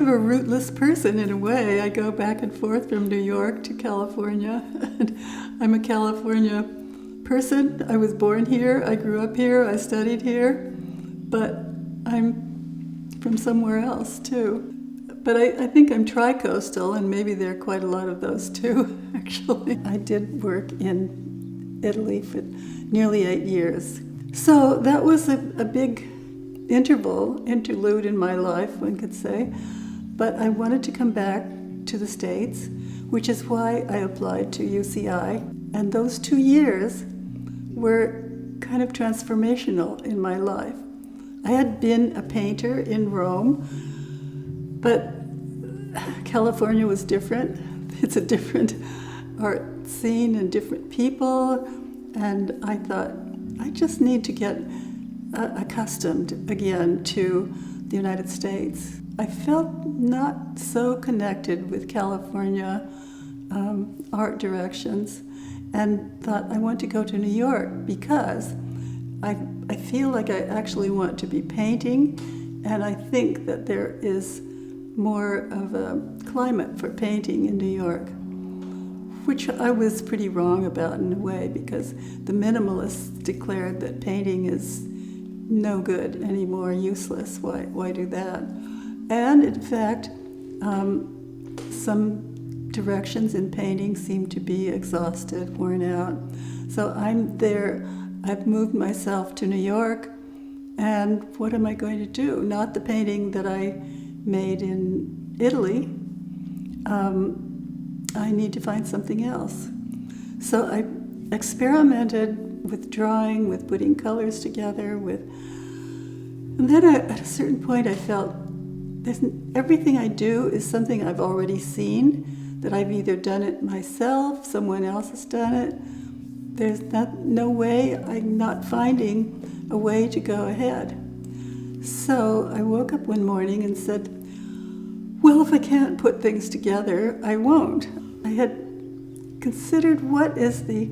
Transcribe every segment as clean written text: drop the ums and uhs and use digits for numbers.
of a rootless person in a way. I go back and forth from New York to California. And I'm a California person. I was born here, I grew up here, I studied here, but I'm from somewhere else too. But I think I'm tri-coastal, and maybe there are quite a lot of those too, actually. I did work in Italy for nearly 8 years. So that was a big interlude in my life, one could say. But I wanted to come back to the States, which is why I applied to UCI. And those 2 years were kind of transformational in my life. I had been a painter in Rome, but California was different. It's a different art scene and different people. And I thought, I just need to get accustomed again to the United States. I felt not so connected with California art directions, and thought I want to go to New York because I feel like I actually want to be painting, and I think that there is more of a climate for painting in New York, which I was pretty wrong about in a way, because the minimalists declared that painting is no good anymore, useless. Why do that? And in fact, some directions in painting seem to be exhausted, worn out. So I'm there. I've moved myself to New York, and what am I going to do? Not the painting that I made in Italy. I need to find something else. So I experimented with drawing, with putting colors together, and then at a certain point I felt everything I do is something I've already seen, that I've either done it myself, someone else has done it. There's no way, I'm not finding a way to go ahead. So I woke up one morning and said, well, if I can't put things together, I won't. I had considered what is the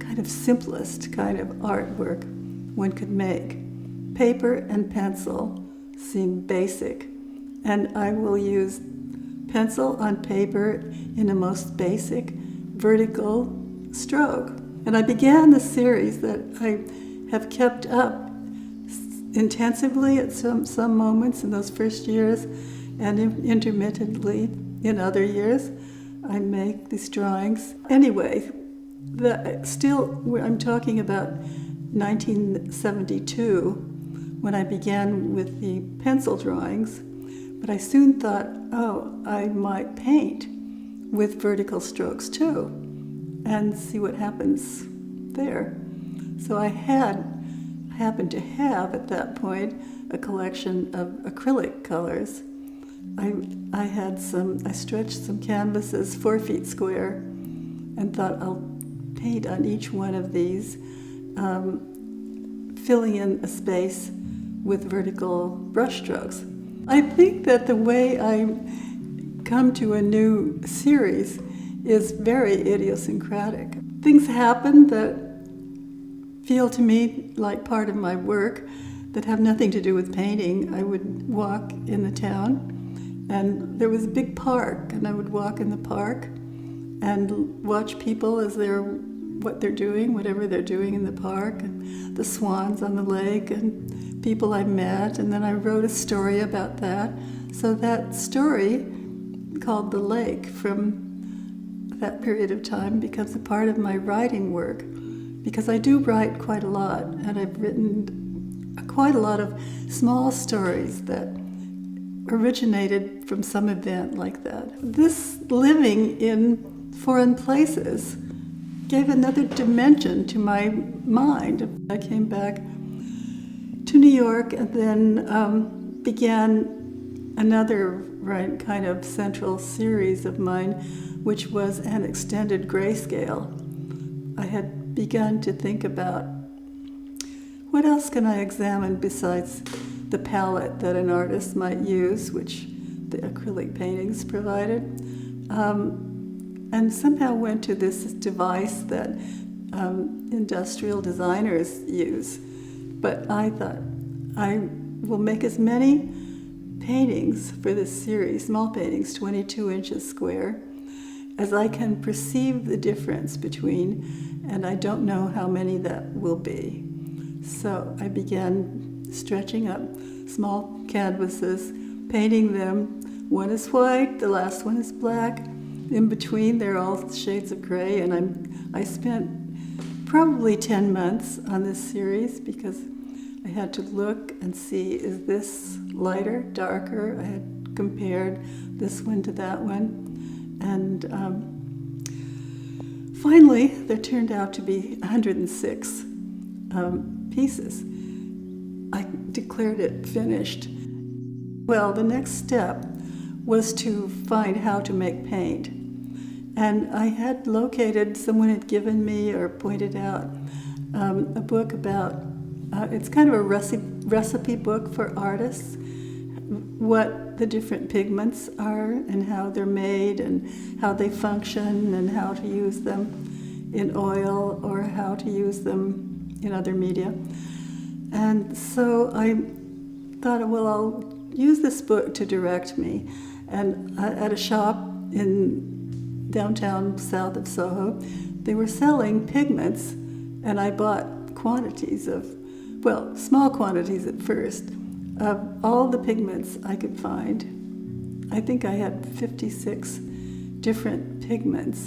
kind of simplest kind of artwork one could make. Paper and pencil seem basic, and I will use pencil on paper in a most basic vertical stroke. And I began the series that I have kept up intensively at some moments in those first years, and intermittently in other years. I make these drawings. Anyway, I'm talking about 1972 when I began with the pencil drawings, but I soon thought, I might paint with vertical strokes too, and see what happens there. So I happened to have at that point a collection of acrylic colors. I stretched some canvases 4 feet square and thought I'll paint on each one of these, filling in a space with vertical brush strokes. I think that the way I come to a new series is very idiosyncratic. Things happen that feel to me like part of my work that have nothing to do with painting. I would walk in the town, and there was a big park, and I would walk in the park and watch people as whatever they're doing in the park, and the swans on the lake, and people I met, and then I wrote a story about that. So that story, called The Lake, from that period of time becomes a part of my writing work, because I do write quite a lot, and I've written quite a lot of small stories that originated from some event like that. This living in foreign places gave another dimension to my mind. I came back to New York and then began another kind of central series of mine, which was an extended grayscale. I had begun to think about what else can I examine besides the palette that an artist might use, which the acrylic paintings provided, and somehow went to this device that industrial designers use. But I thought, I will make as many paintings for this series, small paintings, 22 inches square, as I can perceive the difference between, and I don't know how many that will be. So I began stretching up small canvases, painting them. One is white, the last one is black. In between, they're all shades of gray, and I spent probably 10 months on this series because I had to look and see, is this lighter, darker? I had compared this one to that one. And finally, there turned out to be 106 pieces. I declared it finished. Well, the next step was to find how to make paint. And I had located, someone had given me or pointed out a book about, it's kind of a recipe book for artists, what the different pigments are and how they're made and how they function and how to use them in oil or how to use them in other media. And so I thought, well, I'll use this book to direct me. And at a shop in downtown south of Soho, they were selling pigments, and I bought quantities of, well, small quantities at first, of all the pigments I could find. I think I had 56 different pigments.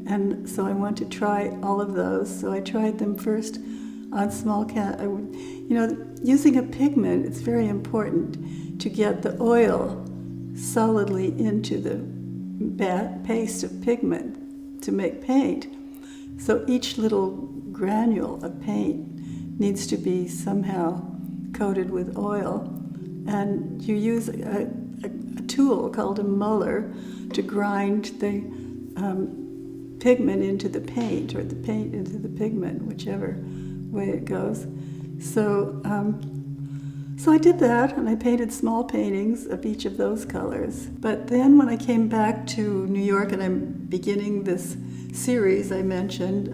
And so I wanted to try all of those. So I tried them first on small using a pigment, it's very important to get the oil solidly into the paste of pigment to make paint. So each little granule of paint needs to be somehow coated with oil. And you use a tool called a muller to grind the pigment into the paint or the paint into the pigment, whichever way it goes. So I did that, and I painted small paintings of each of those colors. But then when I came back to New York, and I'm beginning this series I mentioned,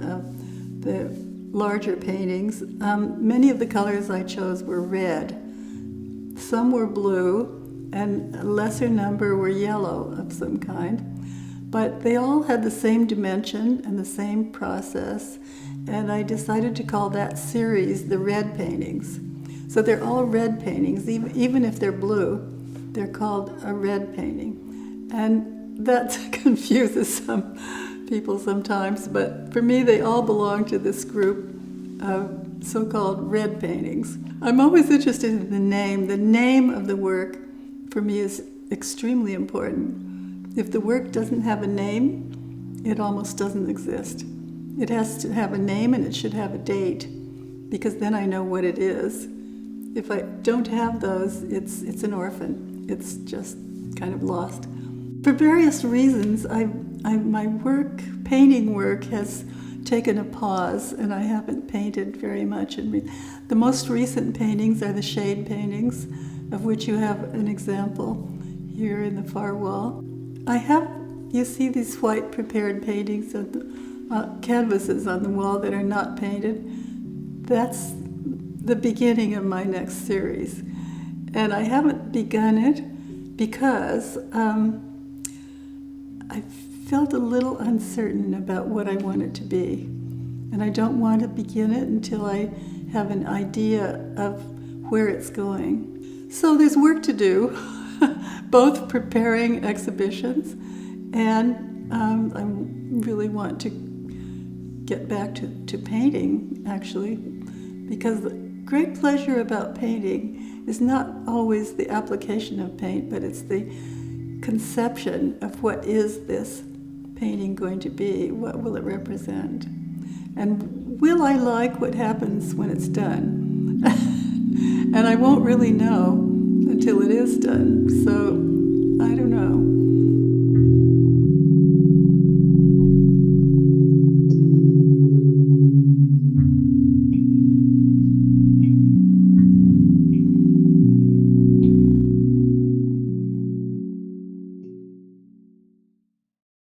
the larger paintings, many of the colors I chose were red. Some were blue, and a lesser number were yellow of some kind. But they all had the same dimension and the same process, and I decided to call that series the red paintings. So they're all red paintings, even if they're blue, they're called a red painting. And that confuses some people sometimes, but for me they all belong to this group of so-called red paintings. I'm always interested in the name. The name of the work for me is extremely important. If the work doesn't have a name, it almost doesn't exist. It has to have a name and it should have a date, because then I know what it is. If I don't have those, it's an orphan. It's just kind of lost. For various reasons, my painting work has taken a pause, and I haven't painted very much. The most recent paintings are the shade paintings, of which you have an example here in the far wall. You see these white prepared paintings of the canvases on the wall that are not painted. That's the beginning of my next series. And I haven't begun it because I felt a little uncertain about what I want it to be. And I don't want to begin it until I have an idea of where it's going. So there's work to do, both preparing exhibitions and I really want to get back to painting, actually, because the great pleasure about painting is not always the application of paint, but it's the conception of what is this painting going to be, what will it represent, and will I like what happens when it's done? And I won't really know until it is done, so I don't